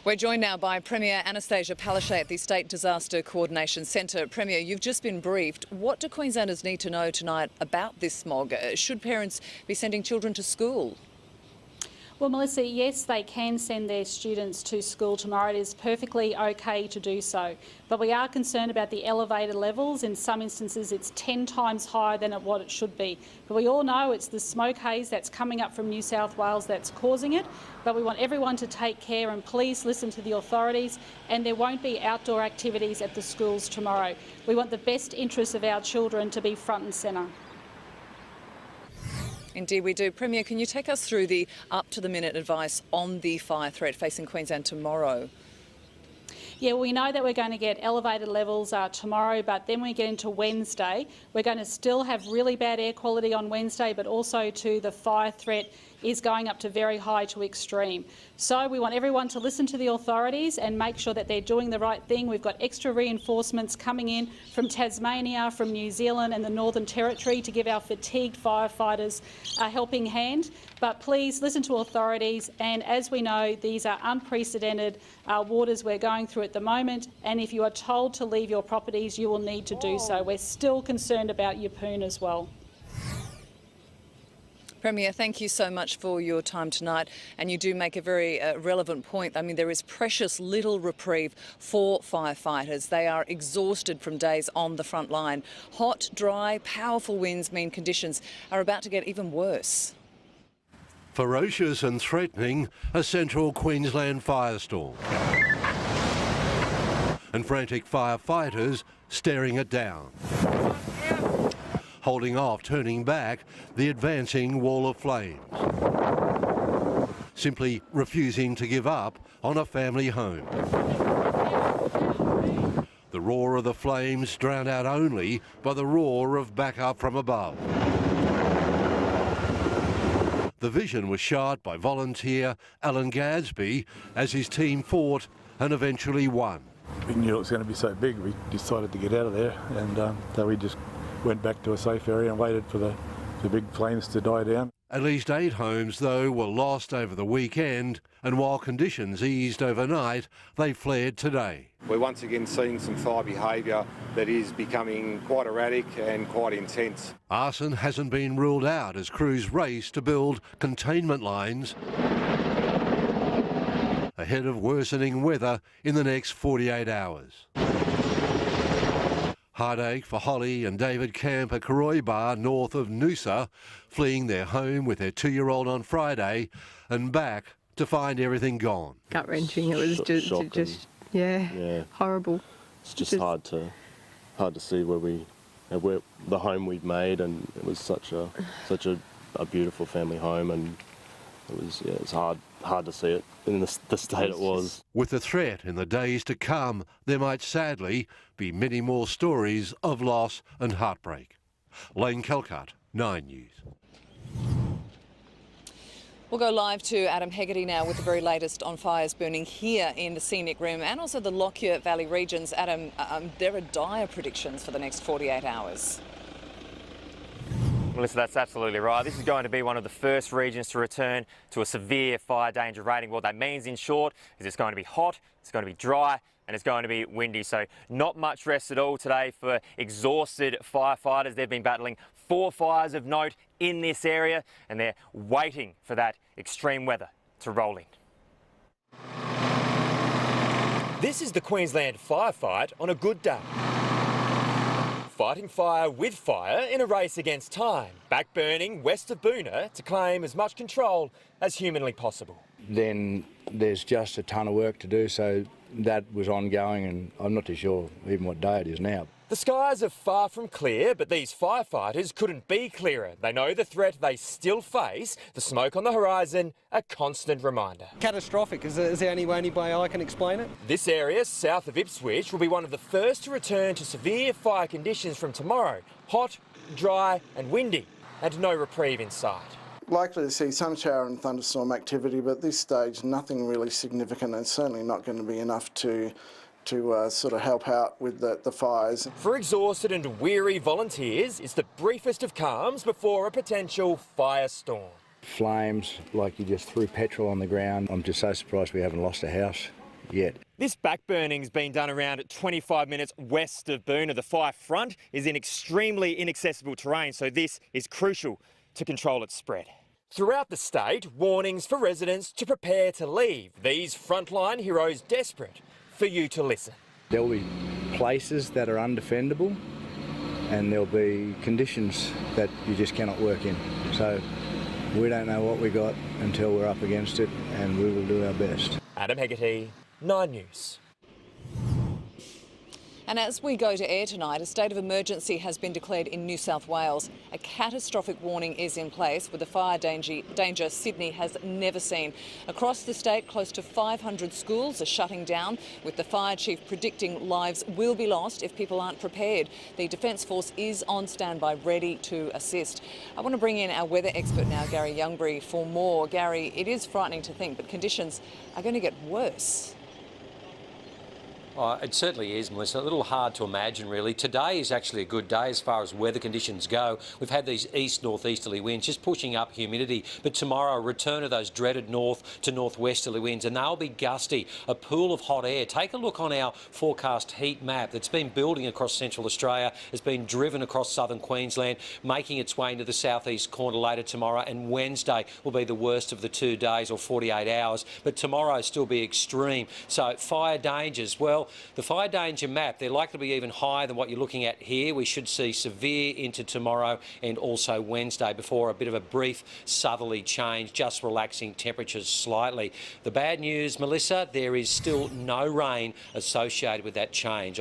We're joined now by Premier Anastasia Palaszczuk at the State Disaster Coordination Centre. Premier, you've just been briefed. What do Queenslanders need to know tonight about this smog? Should parents be sending children to school? Well, Melissa, yes, they can send their students to school tomorrow. It is perfectly okay to do so. But we are concerned about the elevated levels. In some instances, it's 10 times higher than what it should be. But we all know it's the smoke haze that's coming up from New South Wales that's causing it. But we want everyone to take care and please listen to the authorities. And there won't be outdoor activities at the schools tomorrow. We want the best interests of our children to be front and centre. Indeed we do. Premier, can you take us through the up-to-the-minute advice on the fire threat facing Queensland tomorrow? Yeah, we know that we're going to get elevated levels tomorrow, but then we get into Wednesday. We're going to still have really bad air quality on Wednesday, but also too the fire threat is going up to very high to extreme. So we want everyone to listen to the authorities and make sure that they're doing the right thing. We've got extra reinforcements coming in from Tasmania, from New Zealand and the Northern Territory to give our fatigued firefighters a helping hand. But please listen to authorities, and as we know, these are unprecedented waters we're going through at the moment, and if you are told to leave your properties, you will need to do so. We're still concerned about Yeppoon as well. Premier, thank you so much for your time tonight, and you do make a very relevant point. I mean, there is precious little reprieve for firefighters. They are exhausted from days on the front line. Hot, dry, powerful winds mean conditions are about to get even worse. Ferocious and threatening, a central Queensland firestorm. And frantic firefighters staring it down. Holding off, turning back, the advancing wall of flames. Simply refusing to give up on a family home. The roar of the flames drowned out only by the roar of backup from above. The vision was shot by volunteer Alan Gadsby as his team fought and eventually won. We knew it was going to be so big, we decided to get out of there, and so we just went back to a safe area and waited for the big flames to die down. At least 8 homes, though, were lost over the weekend, and while conditions eased overnight, they flared today. We're once again seeing some fire behaviour that is becoming quite erratic and quite intense. Arson hasn't been ruled out as crews race to build containment lines ahead of worsening weather in the next 48 hours. Heartache for Holly and David Camp at Karoy north of Noosa, fleeing their home with their 2-year-old on Friday and back to find everything gone. Gut-wrenching. It was just horrible. It's just hard to see where the home we'd made, and it was such a beautiful family home, and it's hard to see it in the state it was. With the threat in the days to come, there might sadly be many more stories of loss and heartbreak. Lane Calcutt, 9 News. We'll go live to Adam Hegarty now with the very latest on fires burning here in the Scenic Rim and also the Lockyer Valley regions. Adam, there are dire predictions for the next 48 hours. Melissa, that's absolutely right. This is going to be one of the first regions to return to a severe fire danger rating. What that means, in short, is it's going to be hot, it's going to be dry, and it's going to be windy. So not much rest at all today for exhausted firefighters. They've been battling 4 fires of note in this area, and they're waiting for that extreme weather to roll in. This is the Queensland firefight on a good day. Fighting fire with fire in a race against time, backburning west of Boonah to claim as much control as humanly possible. Then there's just a ton of work to do, so that was ongoing, and I'm not too sure even what day it is now. The skies are far from clear, but these firefighters couldn't be clearer. They know the threat they still face, the smoke on the horizon, a constant reminder. Catastrophic is the only way I can explain it. This area, south of Ipswich, will be one of the first to return to severe fire conditions from tomorrow. Hot, dry and windy, and no reprieve in sight. Likely to see some shower and thunderstorm activity, but at this stage nothing really significant, and certainly not going to be enough to sort of help out with the fires. For exhausted and weary volunteers, it's the briefest of calms before a potential firestorm. Flames, like you just threw petrol on the ground. I'm just so surprised we haven't lost a house yet. This backburning's been done around 25 minutes west of Boona. The fire front is in extremely inaccessible terrain, so this is crucial to control its spread. Throughout the state, warnings for residents to prepare to leave. These frontline heroes desperate for you to listen. There'll be places that are undefendable and there'll be conditions that you just cannot work in. So we don't know what we got until we're up against it, and we will do our best. Adam Hegarty, 9 News. And as we go to air tonight, a state of emergency has been declared in New South Wales. A catastrophic warning is in place with the fire danger Sydney has never seen. Across the state, close to 500 schools are shutting down, with the fire chief predicting lives will be lost if people aren't prepared. The Defence Force is on standby, ready to assist. I want to bring in our weather expert now, Gary Youngbury, for more. Gary, it is frightening to think, but conditions are going to get worse. It certainly is, Melissa. A little hard to imagine, really. Today is actually a good day as far as weather conditions go. We've had these east-northeasterly winds just pushing up humidity. But tomorrow, a return of those dreaded north to northwesterly winds, and they'll be gusty. A pool of hot air. Take a look on our forecast heat map that's been building across central Australia, has been driven across southern Queensland, making its way into the southeast corner later tomorrow. And Wednesday will be the worst of the 2 days, or 48 hours. But tomorrow will still be extreme. So fire dangers, well, the fire danger map, they're likely to be even higher than what you're looking at here. We should see severe into tomorrow and also Wednesday before a bit of a brief southerly change, just relaxing temperatures slightly. The bad news, Melissa, there is still no rain associated with that change.